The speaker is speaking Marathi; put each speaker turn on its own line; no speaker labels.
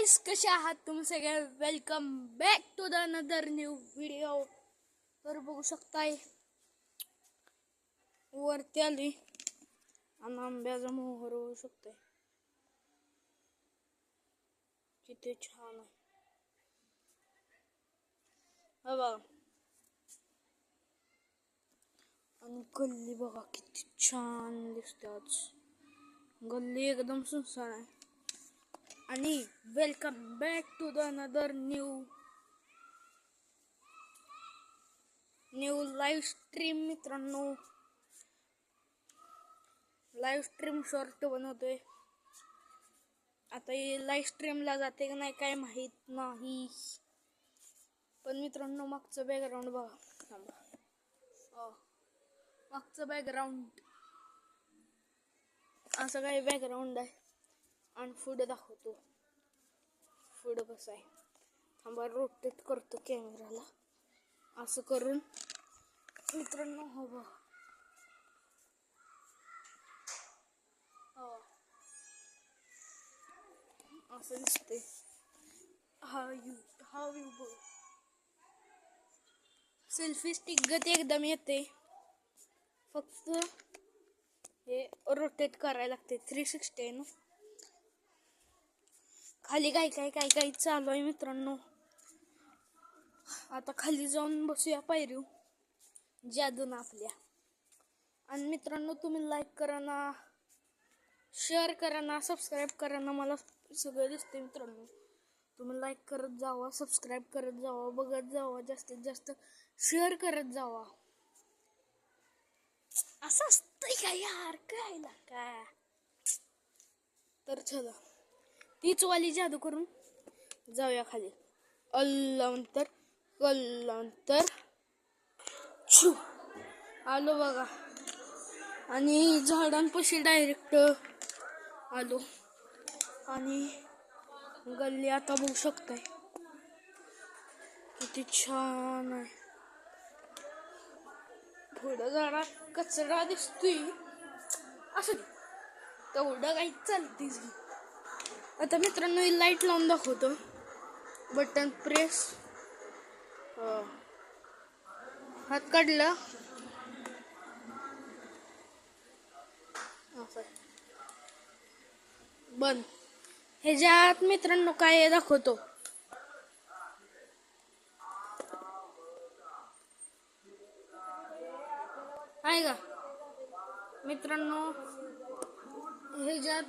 गाईस, कसे आहात तुम्ही सगळे? Welcome back to the another new video. तर बघू शकताय वरती आली आणि आंब्याचा मोहर होऊ शकतोय. किती छान आहे बघा. आणि गल्ली बघा किती छान दिसते. आज गल्ली एकदम सुनसान आहे. आणि welcome back to the another new live stream. मित्रांनो, लाईव्ह स्ट्रीम शॉर्ट बनवतोय. आता हे लाईव्ह स्ट्रीमला जाते का नाही काय माहित नाही, पण मित्रांनो मागचं बॅकग्राऊंड बघा. थांबा, मागचं बॅकग्राऊंड असं काही बॅकग्राऊंड आहे. आणि पुढे दाखवतो पुढं कसं आहे. थांबा, रोटेट करतो कॅमेराला असं करून. मित्रांनो हो बघा, असं दिसते. हा व्ह्यू बघ. सेल्फी स्टिक गती एकदम येते, फक्त हे रोटेट करायला लागते. 360 आहे ना. खाली काय चालू आहे मित्रांनो. आता खाली जाऊन बसूया पायरीव जादून आपल्या. आणि मित्रांनो, तुम्ही लाईक करा ना, शेअर करा ना, सबस्क्राईब करा ना. मला सगळं दिसते मित्रांनो. तुम्ही लाईक करत जावा, सबस्क्राईब करत जावा, बघत जावा, जास्तीत जास्त शेअर करत जावा. असं असतंय का यार, काय काय. तर चला, तीच वाली जादू करून जाऊया खाली. अल्लांतर कल्लांतर छू आलो बघा. आणि झाडांपाशी डायरेक्ट आलो. आणि गल्ली आता बघू शकताय किती छान आहे. पुढं जरा कचरा दिसतोय, असं तेवढं काही चालतेच. आता मित्रांनो लाईट लावून दाखवतो. बटन प्रेस, हात काढला, बंद. ह्याच्यात मित्रांनो काय दाखवतो. आहे का मित्रांनो, ह्याच्यात